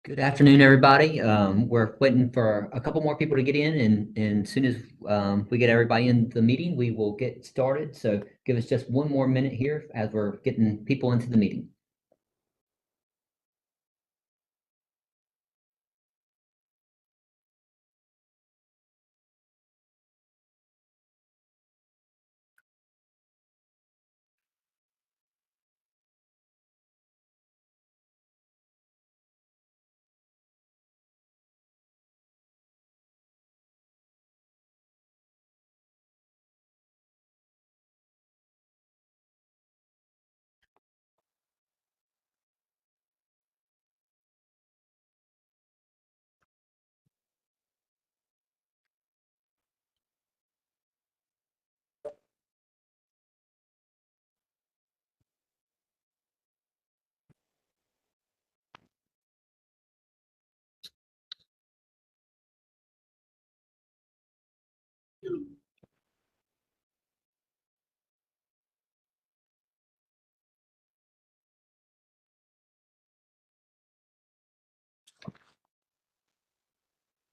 Good afternoon, everybody. We're waiting for a couple more people to get in, and as soon as we get everybody in the meeting, we will get started. So give us just one more minute here as we're getting people into the meeting.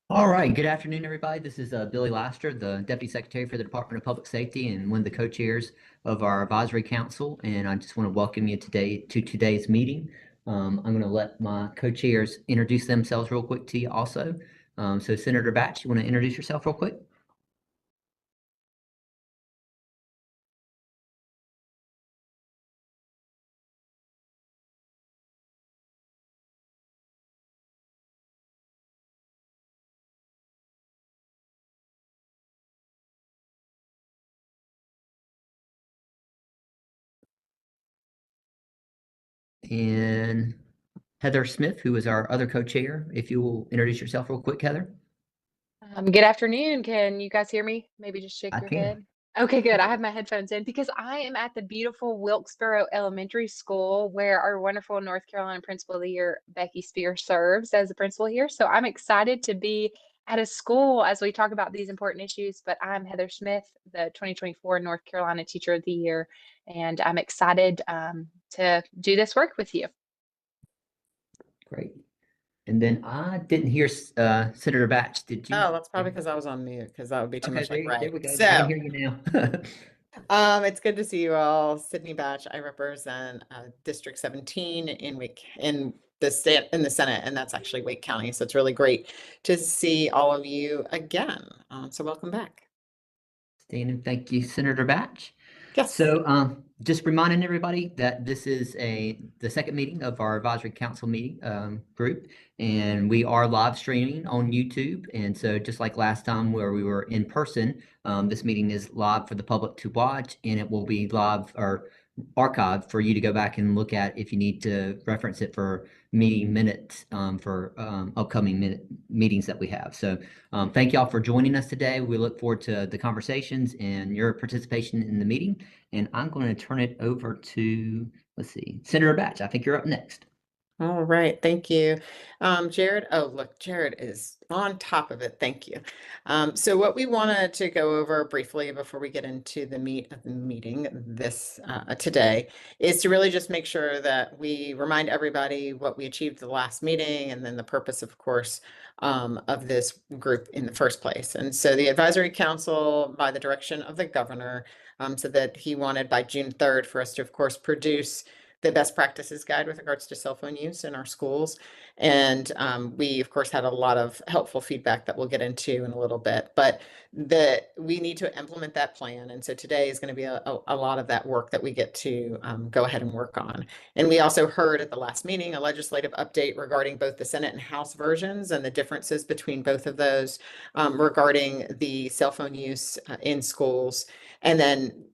All right. Good afternoon, everybody. This is Billy Laster, the Deputy Secretary for the Department of Public Safety and one of the co-chairs of our advisory council. And I just want to welcome you today to today's meeting. I'm going to let my co-chairs introduce themselves real quick to you also. So Senator Batch, you want to introduce yourself real quick? And Heather Smith, who is our other co-chair. If you will introduce yourself real quick, Heather. Good afternoon. Can you guys hear me? Maybe just shake I your can. head. Okay, good. I have my headphones in because I am at the beautiful Wilkesboro Elementary School where our wonderful North Carolina Principal of the Year, Becky Spear, serves as the principal here. So I'm excited to be at a school as we talk about these important issues. But I'm Heather Smith, the 2024 North Carolina Teacher of the Year, and I'm excited to do this work with you. Great. And then I didn't hear Senator Batch. Did you? Oh, that's probably because I was on mute, because that would be too Okay, much like there Ray. we go. I can So, hear you now. it's good to see you all. Sydney Batch. I represent District 17 in the Senate, and that's actually Wake County. So it's really great to see all of you again. So welcome back. And thank you, Senator Batch. Yes. So just reminding everybody that this is the second meeting of our advisory council meeting group, and we are live streaming on YouTube. And so just like last time where we were in person, this meeting is live for the public to watch, and it will be live or archived for you to go back and look at if you need to reference it for meeting minutes for upcoming meetings that we have. So thank y'all for joining us today. We look forward to the conversations and your participation in the meeting. And I'm going to turn it over to, let's see, Senator Batch. I think you're up next. All right, thank you. Jared, oh, look, Jared is on top of it. Thank you. So what we wanted to go over briefly before we get into the meat of the meeting this today is to really just make sure that we remind everybody what we achieved the last meeting and then the purpose, of course, of this group in the first place. And so the advisory council, by the direction of the governor, said that he wanted by June 3rd for us to, of course, produce the best practices guide with regards to cell phone use in our schools. And we, of course, had a lot of helpful feedback that we'll get into in a little bit, but we need to implement that plan. And so today is going to be a lot of that work that we get to go ahead and work on. And we also heard at the last meeting a legislative update regarding both the Senate and House versions and the differences between both of those regarding the cell phone use in schools. And then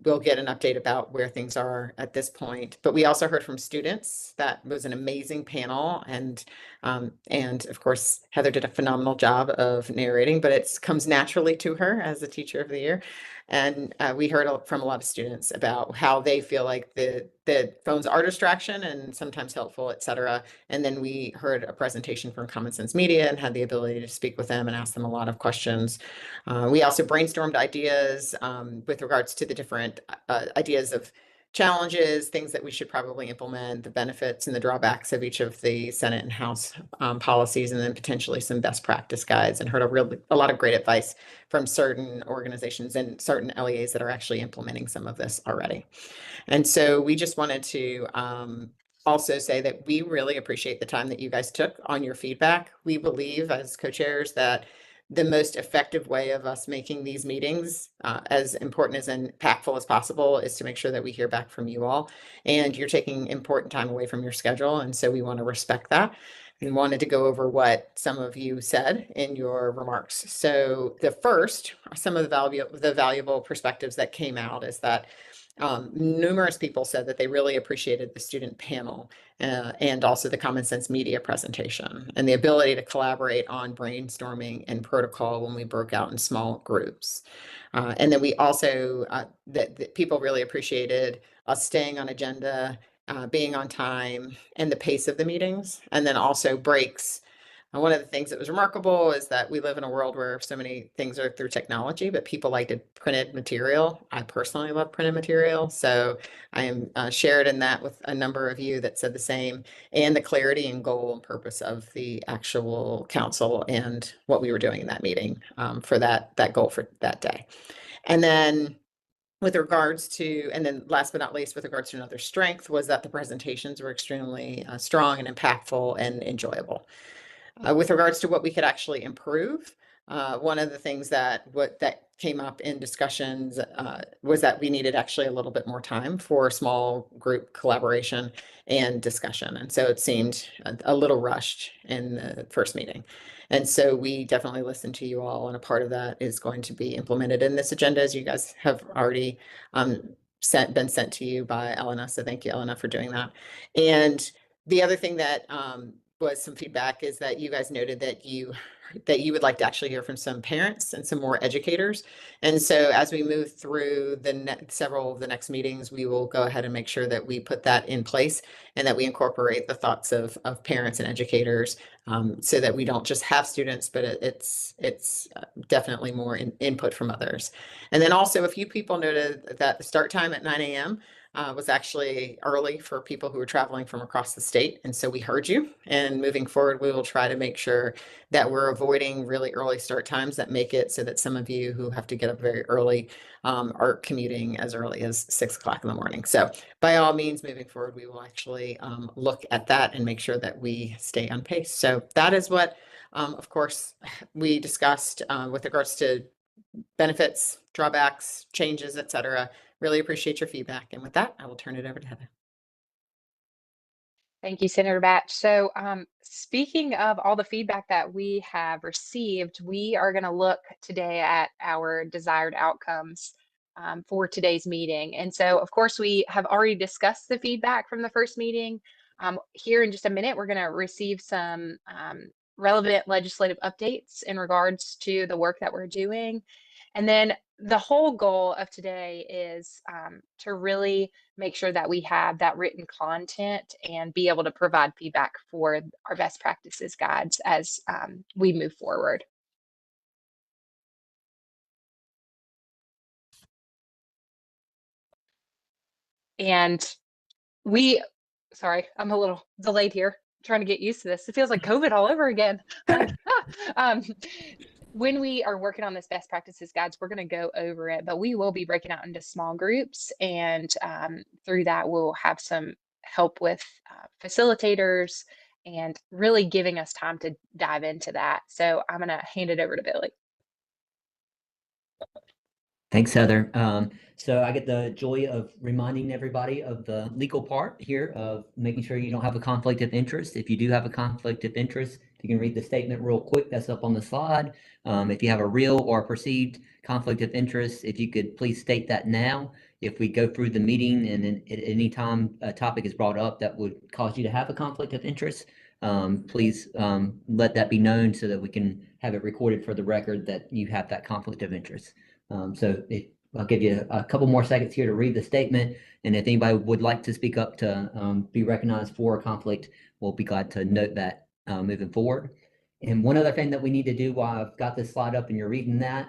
we'll get an update about where things are at this point. But we also heard from students. That was an amazing panel. And of course, Heather did a phenomenal job of narrating, but it comes naturally to her as a Teacher of the Year. And we heard from a lot of students about how they feel like the phones are distraction and sometimes helpful, et cetera. And then we heard a presentation from Common Sense Media and had the ability to speak with them and ask them a lot of questions. We also brainstormed ideas with regards to the different ideas of challenges, things that we should probably implement, the benefits and the drawbacks of each of the Senate and House policies, and then potentially some best practice guides, and heard a lot of great advice from certain organizations and certain LEAs that are actually implementing some of this already. And so we just wanted to also say that we really appreciate the time that you guys took on your feedback. We believe as co-chairs that the most effective way of us making these meetings as important as impactful as possible is to make sure that we hear back from you all. And you're taking important time away from your schedule. And so we want to respect that and wanted to go over what some of you said in your remarks. So the first, some of the valuable perspectives that came out is that numerous people said that they really appreciated the student panel and also the Common Sense Media presentation and the ability to collaborate on brainstorming and protocol when we broke out in small groups. And then we also, that people really appreciated us staying on agenda, being on time, and the pace of the meetings, and then also breaks. One of the things that was remarkable is that we live in a world where so many things are through technology, but people like to printed material. I personally love printed material. So I am shared in that with a number of you that said the same, and the clarity and goal and purpose of the actual council and what we were doing in that meeting for that goal for that day. And then with regards to, and then last but not least, with regards to another strength was that the presentations were extremely strong and impactful and enjoyable. With regards to what we could actually improve, one of the things that came up in discussions was that we needed actually a little bit more time for small group collaboration and discussion. And so it seemed a little rushed in the first meeting. And so we definitely listened to you all, and a part of that is going to be implemented in this agenda, as you guys have already been sent to you by Elena. So thank you, Elena, for doing that. And the other thing that was some feedback is that you guys noted that you would like to actually hear from some parents and some more educators. And so as we move through several of the next meetings, we will go ahead and make sure that we put that in place and that we incorporate the thoughts of parents and educators so that we don't just have students, but it's definitely more input from others. And then also a few people noted that the start time at 9 a.m. Was actually early for people who were traveling from across the state. And so we heard you, and moving forward, we will try to make sure that we're avoiding really early start times that make it so that some of you who have to get up very early are commuting as early as 6 o'clock in the morning. So by all means, moving forward, we will actually look at that and make sure that we stay on pace. So that is what, of course, we discussed with regards to benefits, drawbacks, changes, etc. Really appreciate your feedback. And with that, I will turn it over to Heather. Thank you, Senator Batch. So speaking of all the feedback that we have received, we are going to look today at our desired outcomes for today's meeting. And so, of course, we have already discussed the feedback from the first meeting. Here in just a minute, we're going to receive some relevant legislative updates in regards to the work that we're doing. And then the whole goal of today is to really make sure that we have that written content and be able to provide feedback for our best practices guides as we move forward. And sorry, I'm a little delayed here, trying to get used to this. It feels like COVID all over again. When we are working on this best practices guides, we're going to go over it, but we will be breaking out into small groups. And through that, we'll have some help with facilitators and really giving us time to dive into that. So I'm going to hand it over to Billy. Thanks, Heather. So I get the joy of reminding everybody of the legal part here of making sure you don't have a conflict of interest. If you do have a conflict of interest, you can read the statement real quick. That's up on the slide. If you have a real or perceived conflict of interest, if you could please state that now. If we go through the meeting and at any time a topic is brought up that would cause you to have a conflict of interest, please let that be known so that we can have it recorded for the record that you have that conflict of interest. So I'll give you a couple more seconds here to read the statement. And if anybody would like to speak up to be recognized for a conflict, we'll be glad to note that moving forward. And one other thing that we need to do while I've got this slide up and you're reading that,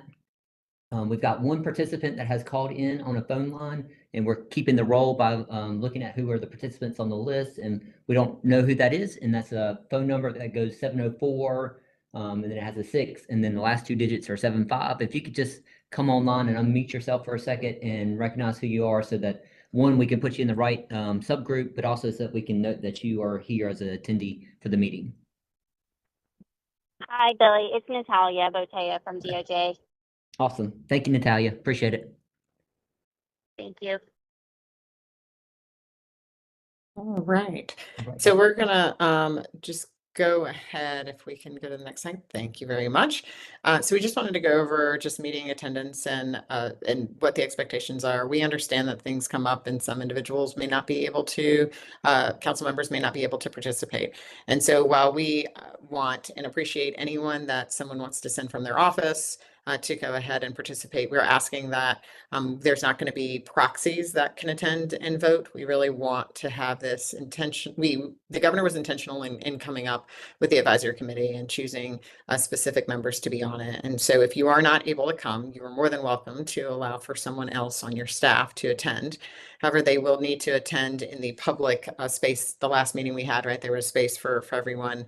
We've got one participant that has called in on a phone line, and we're keeping the roll by looking at who are the participants on the list, and we don't know who that is, and that's a phone number that goes 704, and then it has a 6, and then the last 2 digits are 75. If you could just come online and unmute yourself for a second and recognize who you are, so that one, we can put you in the right subgroup, but also so that we can note that you are here as an attendee for the meeting. Hi, Billy. It's Natalia Botea from DOJ. Awesome. Thank you, Natalia. Appreciate it. Thank you. All right. Right. So we're gonna just go ahead if we can go to the next slide. Thank you very much. So we just wanted to go over just meeting attendance and what the expectations are. We understand that things come up and some individuals may not be able to, council members may not be able to participate. And so while we want and appreciate anyone that someone wants to send from their office to go ahead and participate, we're asking that there's not going to be proxies that can attend and vote. We really want to have this intention. The governor was intentional in coming up with the advisory committee and choosing specific members to be on it. And so if you are not able to come, you are more than welcome to allow for someone else on your staff to attend. However, they will need to attend in the public space. The last meeting we had, right, there was space for everyone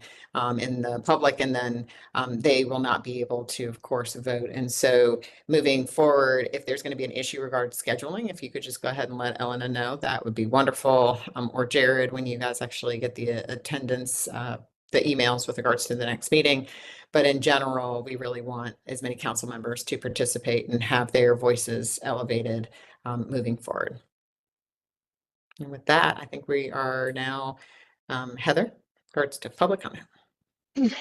in the public, and then they will not be able to, of course, vote. And so moving forward, if there's going to be an issue regarding scheduling, if you could just go ahead and let Elena know, that would be wonderful. Or Jared, when you guys actually get the attendance, the emails with regards to the next meeting. But in general, we really want as many council members to participate and have their voices elevated moving forward. And with that, I think we are now, Heather, regards to public comment.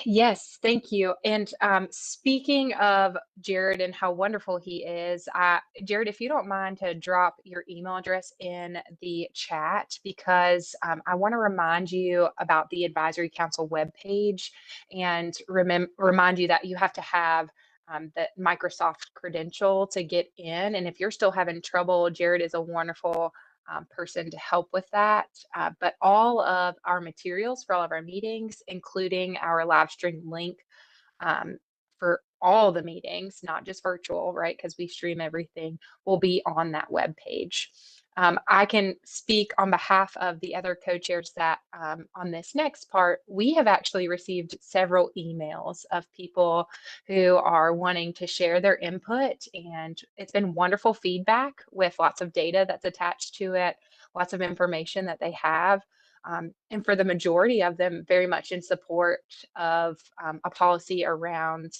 Yes, thank you. And speaking of Jared and how wonderful he is, Jared, if you don't mind to drop your email address in the chat, because I want to remind you about the Advisory Council webpage and remind you that you have to have the Microsoft credential to get in. And if you're still having trouble, Jared is a wonderful person to help with that. But all of our materials for all of our meetings, including our live stream link for all the meetings, not just virtual, right? Because we stream everything, will be on that web page. I can speak on behalf of the other co-chairs that on this next part, we have actually received several emails of people who are wanting to share their input, and it's been wonderful feedback with lots of data that's attached to it, lots of information that they have. And for the majority of them, very much in support of a policy around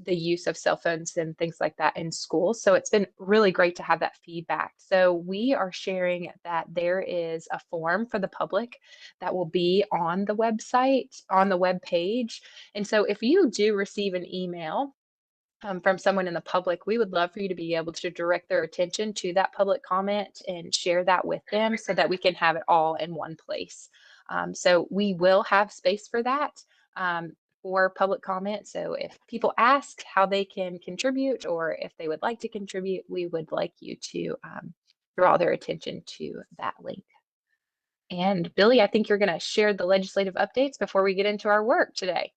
the use of cell phones and things like that in schools. So it's been really great to have that feedback. So we are sharing that there is a form for the public that will be on the website, on the web page. And so if you do receive an email from someone in the public, we would love for you to be able to direct their attention to that public comment and share that with them so that we can have it all in one place. So we will have space for that. For public comment. So if people ask how they can contribute or if they would like to contribute, we would like you to draw their attention to that link. And Billy, I think you're going to share the legislative updates before we get into our work today.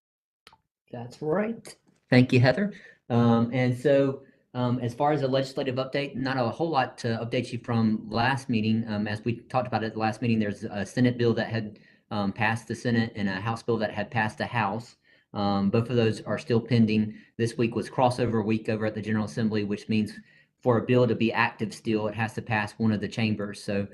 That's right. Thank you, Heather. And so as far as a legislative update, not a whole lot to update you from last meeting. As we talked about at the last meeting, there's a Senate bill that had passed the Senate and a House bill that had passed the House. Both of those are still pending. This week was crossover week over at the General Assembly, which means for a bill to be active still, it has to pass one of the chambers. So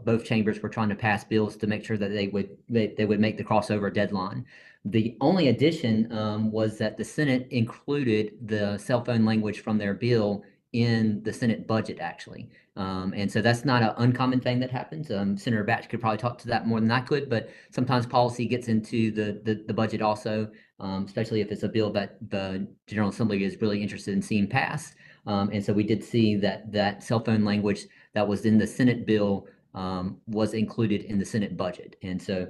both chambers were trying to pass bills to make sure that they would make the crossover deadline. The only addition was that the Senate included the cell phone language from their bill in the Senate budget, actually. And so that's not an uncommon thing that happens. Senator Batch could probably talk to that more than I could, but sometimes policy gets into the budget also, especially if it's a bill that the General Assembly is really interested in seeing pass. And so we did see that cell phone language that was in the Senate bill was included in the Senate budget. And so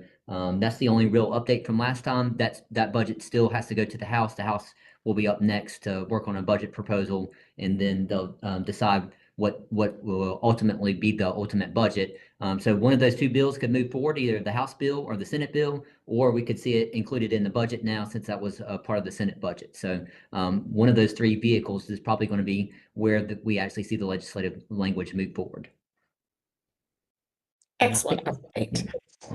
that's the only real update from last time. That budget still has to go to the House. The House will be up next to work on a budget proposal, and then they'll decide what will ultimately be the ultimate budget. So one of those two bills could move forward, either the House bill or the Senate bill, or we could see it included in the budget now since that was a part of the Senate budget. So one of those three vehicles is probably going to be where we actually see the legislative language move forward. Excellent update.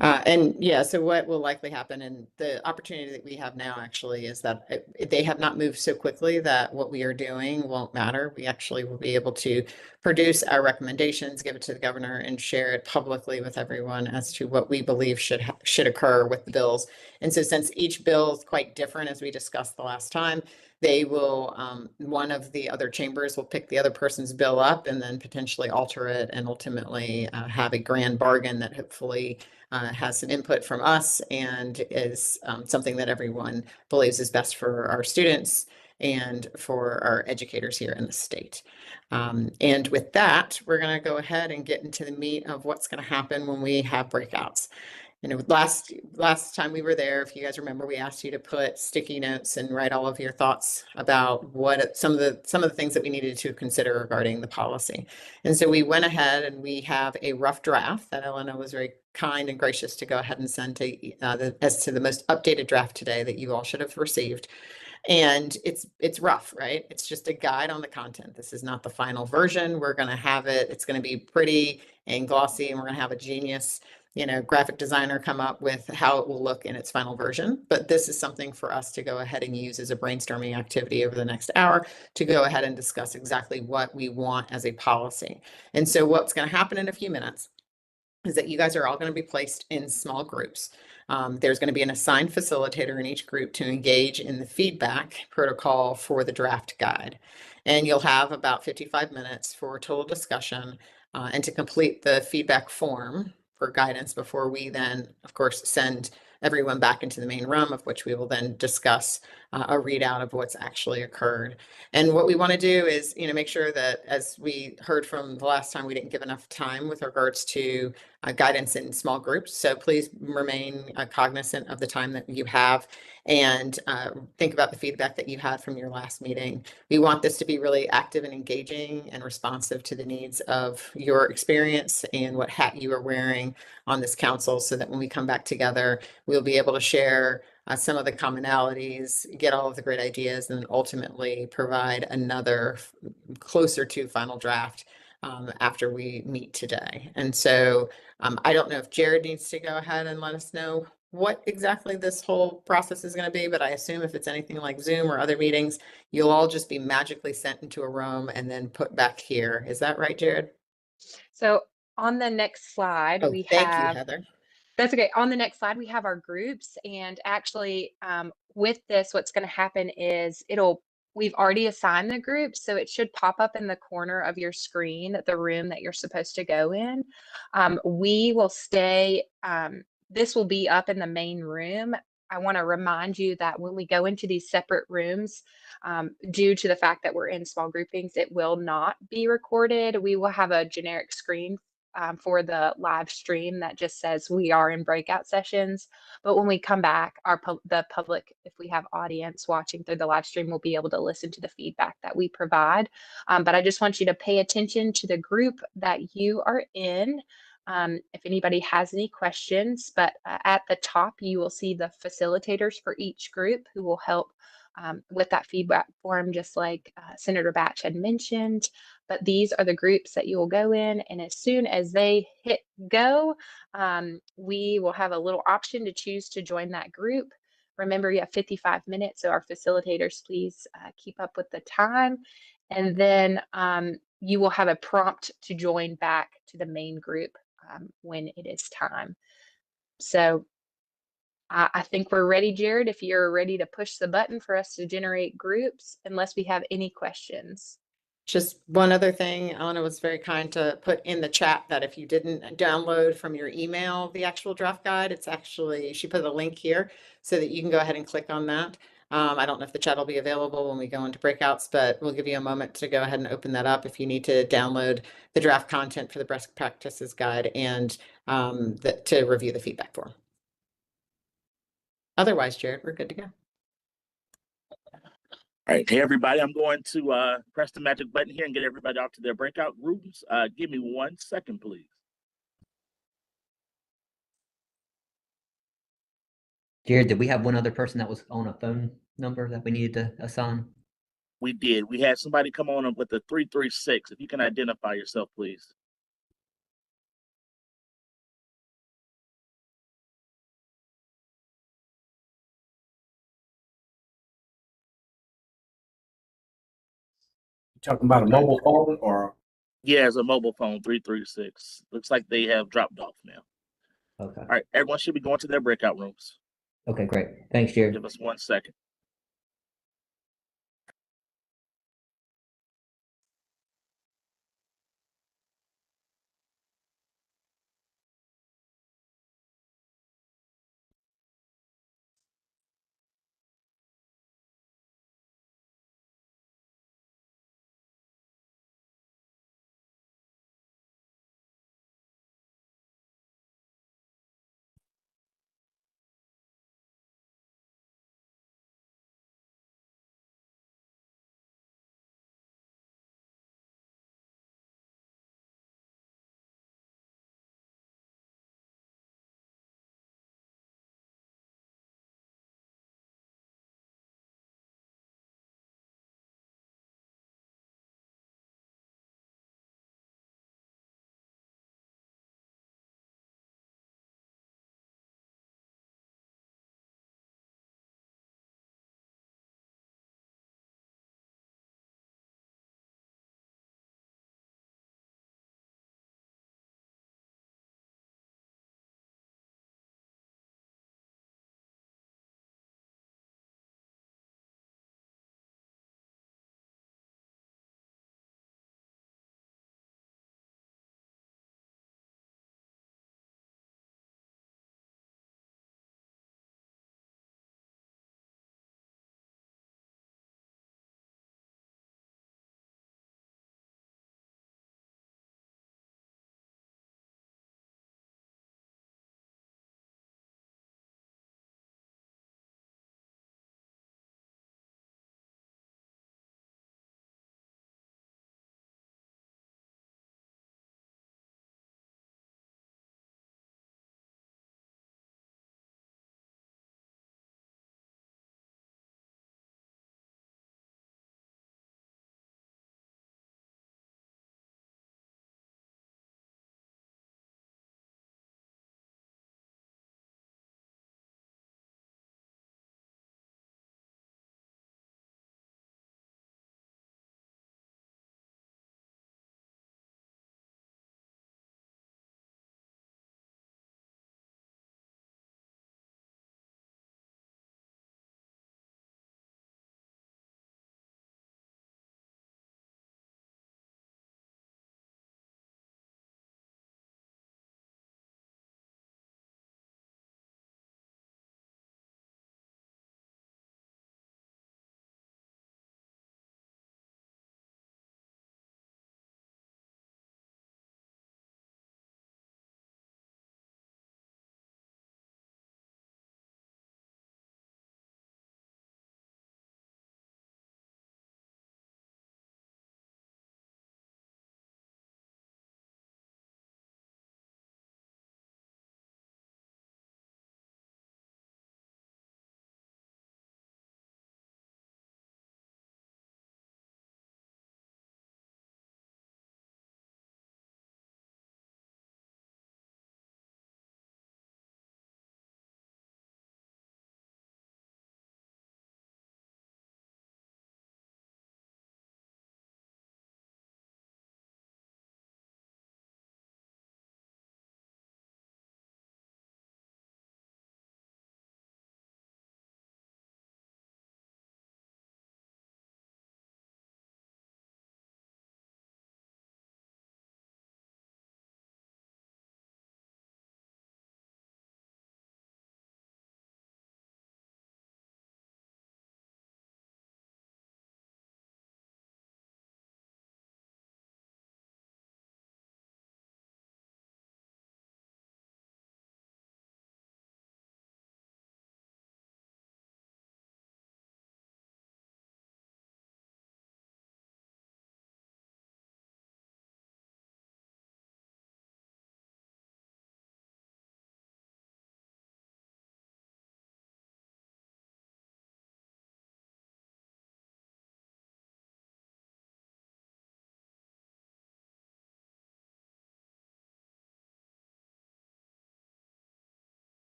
And yeah, so what will likely happen, and the opportunity that we have now actually is that they have not moved so quickly that what we are doing won't matter. We actually will be able to produce our recommendations, give it to the governor, and share it publicly with everyone as to what we believe should occur with the bills. And so since each bill is quite different, as we discussed the last time, they will, one of the other chambers will pick the other person's bill up and then potentially alter it and ultimately have a grand bargain that hopefully has some input from us and is something that everyone believes is best for our students and for our educators here in the state. And with that, we're going to go ahead and get into the meat of what's going to happen when we have breakouts. You know, last time we were there, if you guys remember, we asked you to put sticky notes and write all of your thoughts about what some of the things that we needed to consider regarding the policy. And so we went ahead and we have a rough draft that Elena was very kind and gracious to go ahead and send to as to the most updated draft today that you all should have received. And it's rough, right? It's just a guide on the content. This is not the final version. We're going to have it. It's going to be pretty and glossy, and we're going to have a genius graphic designer come up with how it will look in its final version. But this is something for us to go ahead and use as a brainstorming activity over the next hour to go ahead and discuss exactly what we want as a policy. And so what's going to happen in a few minutes is that you guys are all going to be placed in small groups. There's going to be an assigned facilitator in each group to engage in the feedback protocol for the draft guide. And you'll have about 55 minutes for total discussion and to complete the feedback form for guidance before we then, of course, send everyone back into the main room, of which we will then discuss a readout of what's actually occurred. And what we want to do is, make sure that, as we heard from the last time, we didn't give enough time with regards to guidance in small groups. So please remain cognizant of the time that you have and think about the feedback that you had from your last meeting. We want this to be really active and engaging and responsive to the needs of your experience and what hat you are wearing on this council, so that when we come back together, we'll be able to share some of the commonalities, get all of the great ideas, and then ultimately provide another closer to final draft after we meet today. And so I don't know if Jared needs to go ahead and let us know what exactly this whole process is going to be, but I assume if it's anything like Zoom or other meetings, you'll all just be magically sent into a room and then put back here. Is that right, Jared? So on the next slide, we Thank have. you, Heather. That's okay. On the next slide, we have our groups, and actually, with this, what's going to happen is we've already assigned the groups, so it should pop up in the corner of your screen, the room that you're supposed to go in. We will stay, this will be up in the main room. I want to remind you that when we go into these separate rooms, due to the fact that we're in small groupings, it will not be recorded. We will have a generic screen for the live stream that just says we are in breakout sessions. But when we come back, the public, if we have audience watching through the live stream, will be able to listen to the feedback that we provide. But I just want you to pay attention to the group that you are in. If anybody has any questions, but at the top, you will see the facilitators for each group who will help with that feedback form, just like Senator Batch had mentioned. But these are the groups that you will go in, and as soon as they hit go, we will have a little option to choose to join that group. Remember, you have 55 minutes, so our facilitators, please keep up with the time. And then you will have a prompt to join back to the main group when it is time. So I think we're ready, Jared, if you're ready to push the button for us to generate groups, unless we have any questions. Just one other thing, Elena was very kind to put in the chat that if you didn't download from your email the actual draft guide, it's actually, she put a link here so that you can go ahead and click on that. I don't know if the chat will be available when we go into breakouts, but we'll give you a moment to go ahead and open that up if you need to download the draft content for the best practices guide and to review the feedback form. Otherwise, Jared, we're good to go. All right, hey everybody, I'm going to press the magic button here and get everybody off to their breakout rooms. Give me 1 second, please. Jared, did we have one other person that was on a phone number that we needed to assign? We did. We had somebody come on with the 336. If you can identify yourself, please. Talking about a mobile phone or? Yeah, it's a mobile phone 336. Looks like they have dropped off now. Okay. All right, everyone should be going to their breakout rooms. Okay, great. Thanks, Jared. Give us 1 second.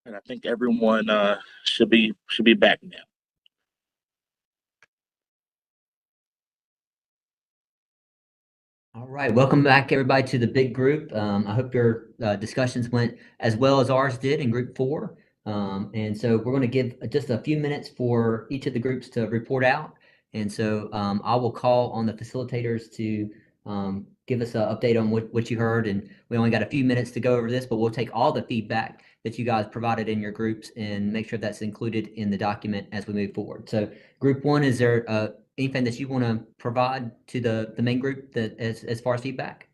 And I think everyone should be back now. All right, welcome back everybody to the big group. I hope your discussions went as well as ours did in group 4. And so we're going to give just a few minutes for each of the groups to report out. And so I will call on the facilitators to give us an update on what you heard. And we only got a few minutes to go over this, but we'll take all the feedback that you guys provided in your groups and make sure that's included in the document as we move forward. So group 1, is there anything that you want to provide to the main group that as far as feedback?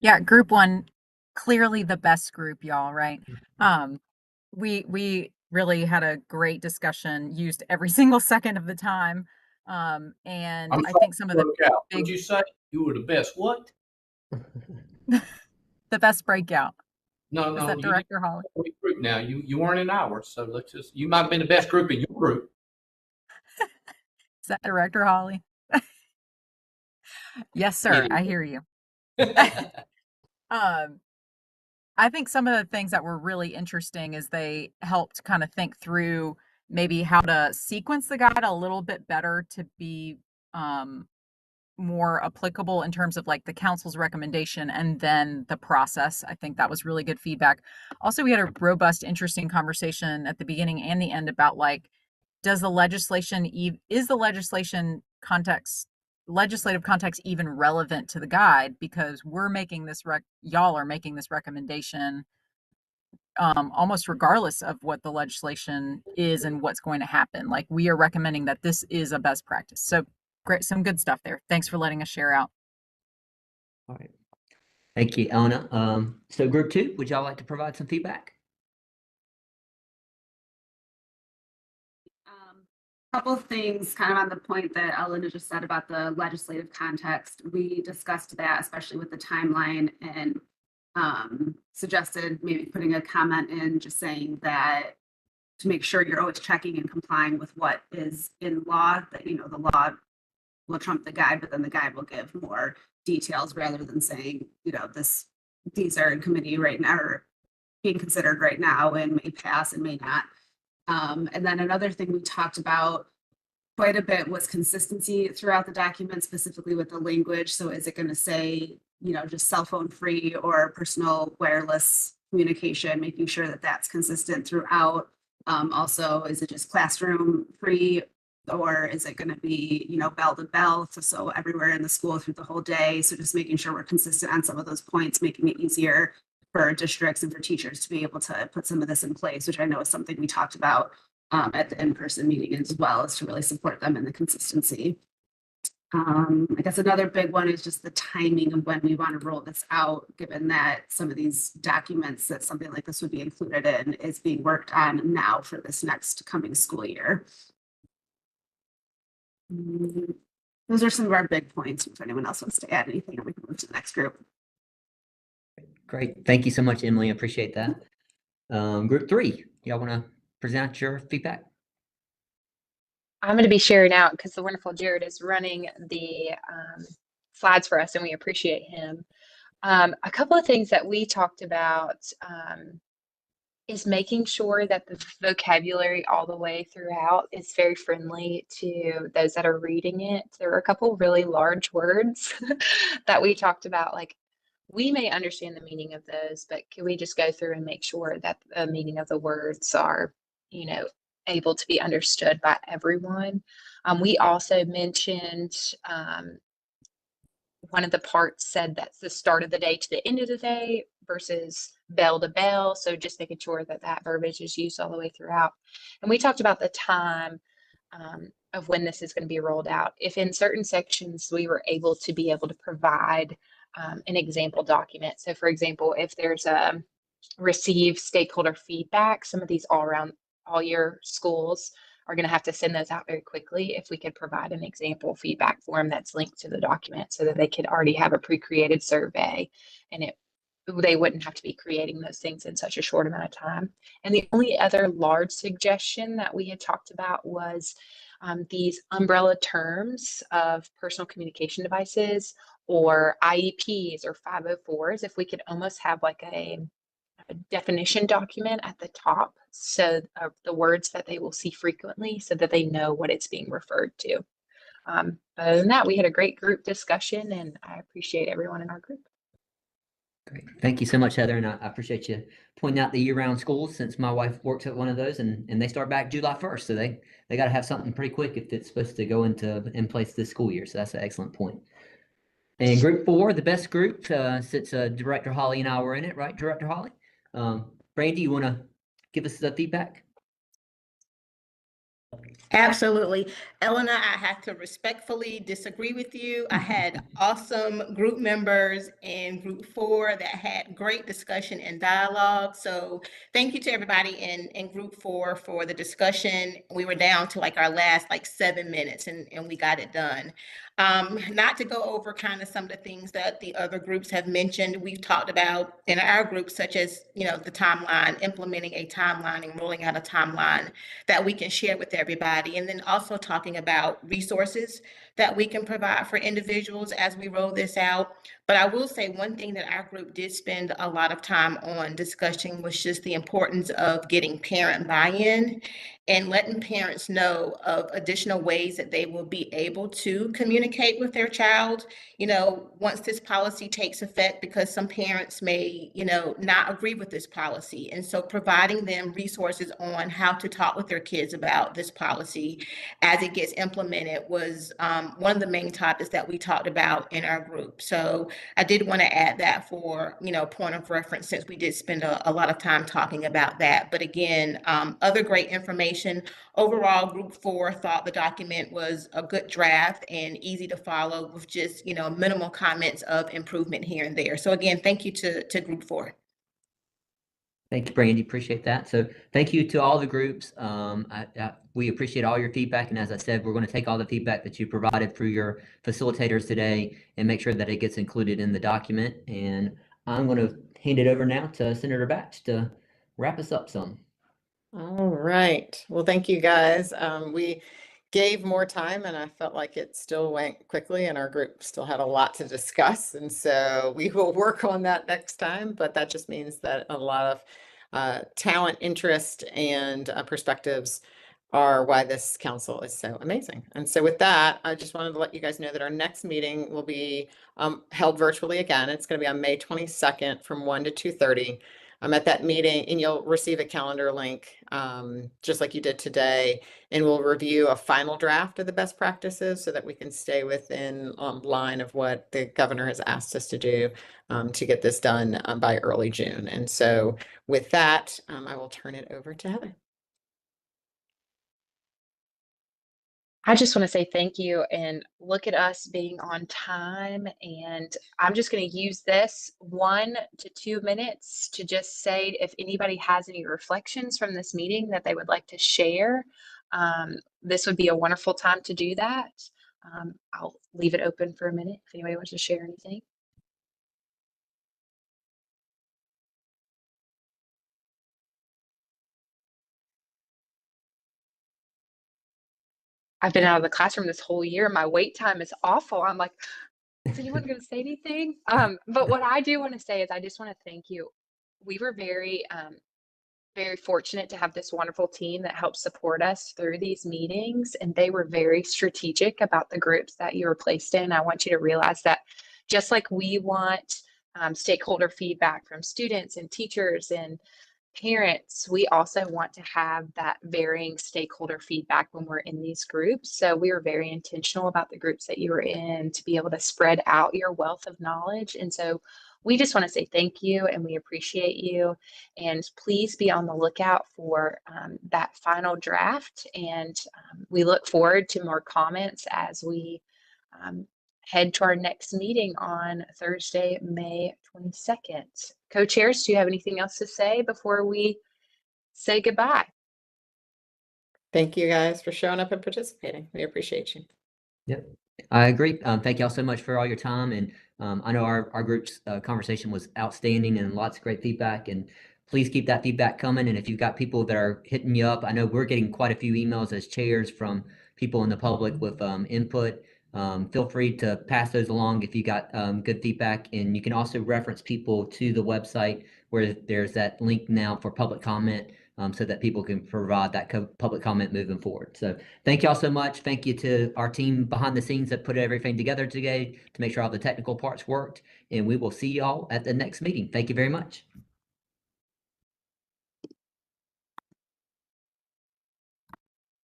Yeah, group 1, clearly the best group, y'all, right? We really had a great discussion, used every single second of the time. And I think some of the What'd you say? You were the best what? the best breakout. No, Is that you Director Holly? didn't group now. You weren't in ours, so you might have been the best group in your group. Is that Director Holly? Yes, sir. I hear you. I think some of the things that were really interesting is they helped kind of think through maybe how to sequence the guide a little bit better to be more applicable in terms of like the council's recommendation and then the process. I think that was really good feedback. Also, we had a robust, interesting conversation at the beginning and the end about like, is the legislative context even relevant to the guide, because we're making this y'all are making this recommendation almost regardless of what the legislation is and what's going to happen. Like, we are recommending that this is a best practice. So great, some good stuff there. Thanks for letting us share out. All right. Thank you, Elena. So group 2, would y'all like to provide some feedback? Couple of things kind of on the point that Elena just said about the legislative context. We discussed that, especially with the timeline, and suggested maybe putting a comment in just saying that to make sure you're always checking and complying with what is in law, that, the law will trump the guide, but then the guide will give more details rather than saying, these are in committee right now or being considered right now and may pass and may not. And then another thing we talked about quite a bit was consistency throughout the document, specifically with the language. So is it going to say, just cell phone free or personal wireless communication, making sure that that's consistent throughout. Also, is it just classroom free, or is it going to be, bell to bell? So everywhere in the school through the whole day. So just making sure we're consistent on some of those points, making it easier for districts and for teachers to be able to put some of this in place, which I know is something we talked about at the in-person meeting as well, is to really support them in the consistency. I guess another big one is just the timing of when we want to roll this out, given that some of these documents that something like this would be included in is being worked on now for this next coming school year. Those are some of our big points. If anyone else wants to add anything, we can move to the next group. Great. Thank you so much, Emily. I appreciate that. Group 3, y'all want to present your feedback? I'm going to be sharing out because the wonderful Jared is running the slides for us, and we appreciate him. A couple of things that we talked about is making sure that the vocabulary all the way throughout is very friendly to those that are reading it. There were a couple really large words that we talked about, like, we may understand the meaning of those, but can we just go through and make sure that the meaning of the words are, able to be understood by everyone? We also mentioned one of the parts said that's the start of the day to the end of the day versus bell to bell. So just making sure that that verbiage is used all the way throughout. And we talked about the time of when this is going to be rolled out. If in certain sections we were able to provide an example document. So for example, if there's a receive stakeholder feedback, some of these all year schools are going to have to send those out very quickly. If we could provide an example feedback form that's linked to the document so that they could already have a pre-created survey, and they wouldn't have to be creating those things in such a short amount of time. And the only other large suggestion that we had talked about was these umbrella terms of personal communication devices or IEPs or 504s. If we could almost have like a definition document at the top, so of the words that they will see frequently, so that they know what it's being referred to. Other than that, we had a great group discussion, and I appreciate everyone in our group. Great. Thank you so much, Heather. And I appreciate you pointing out the year-round schools, since my wife works at one of those, and they start back July 1st. So they got to have something pretty quick if it's supposed to go in place this school year. So that's an excellent point. And group 4, the best group, since Director Holly and I were in it, right, Director Holly? Brandy, you want to give us the feedback? Absolutely. Elena, I have to respectfully disagree with you. I had awesome group members in group 4 that had great discussion and dialogue. So thank you to everybody in group 4 for the discussion. We were down to like our last 7 minutes and we got it done. Not to go over kind of some of the things that the other groups have mentioned, we've talked about in our group, such as, the timeline, implementing a timeline and rolling out a timeline that we can share with everybody. And then also talking about resources that we can provide for individuals as we roll this out. But I will say one thing that our group did spend a lot of time on discussing was just the importance of getting parent buy-in and letting parents know of additional ways that they will be able to communicate with their child, once this policy takes effect, because some parents may, not agree with this policy. And so providing them resources on how to talk with their kids about this policy as it gets implemented was one of the main topics that we talked about in our group. So I did want to add that for, point of reference, since we did spend a lot of time talking about that. But again, other great information. Overall, group 4 thought the document was a good draft and easy to follow, with just, minimal comments of improvement here and there. So again, thank you to group 4. Thank you, Brandy. Appreciate that. So thank you to all the groups. We appreciate all your feedback. And as I said, we're going to take all the feedback that you provided through your facilitators today and make sure that it gets included in the document. And I'm going to hand it over now to Senator Batch to wrap us up some. All right. Well, thank you guys. We gave more time and I felt like it still went quickly and our group still had a lot to discuss. And so we will work on that next time, but that just means that a lot of talent, interest, and perspectives are why this council is so amazing. And so with that, I just wanted to let you guys know that our next meeting will be held virtually again. It's going to be on May 22nd from 1 to 2:30. I'm at that meeting and you'll receive a calendar link just like you did today, and we'll review a final draft of the best practices so that we can stay within line of what the governor has asked us to do to get this done by early June. And so with that, I will turn it over to Heather. I just want to say thank you, and look at us being on time. And I'm just going to use this 1 to 2 minutes to just say if anybody has any reflections from this meeting that they would like to share, this would be a wonderful time to do that. I'll leave it open for a minute if anybody wants to share anything. I've been out of the classroom this whole year. My wait time is awful. I'm like, is anyone going to say anything? But what I do want to say is I just want to thank you. We were very fortunate to have this wonderful team that helped support us through these meetings, and they were very strategic about the groups that you were placed in. I want you to realize that just like we want stakeholder feedback from students and teachers and parents, we also want to have that varying stakeholder feedback when we're in these groups. So we were very intentional about the groups that you were in to be able to spread out your wealth of knowledge. And so we just want to say thank you and we appreciate you. And please be on the lookout for that final draft. And we look forward to more comments as we head to our next meeting on Thursday, May 22nd. Co-chairs, do you have anything else to say before we say goodbye? Thank you guys for showing up and participating. We appreciate you. Yep, I agree. Thank you all so much for all your time. And I know our group's conversation was outstanding and lots of great feedback. And please keep that feedback coming. And if you've got people that are hitting you up, I know we're getting quite a few emails as chairs from people in the public with input. Feel free to pass those along if you got good feedback, and you can also reference people to the website where there's that link now for public comment, so that people can provide that public comment moving forward. So thank y'all so much. Thank you to our team behind the scenes that put everything together today to make sure all the technical parts worked. And we will see y'all at the next meeting. Thank you very much.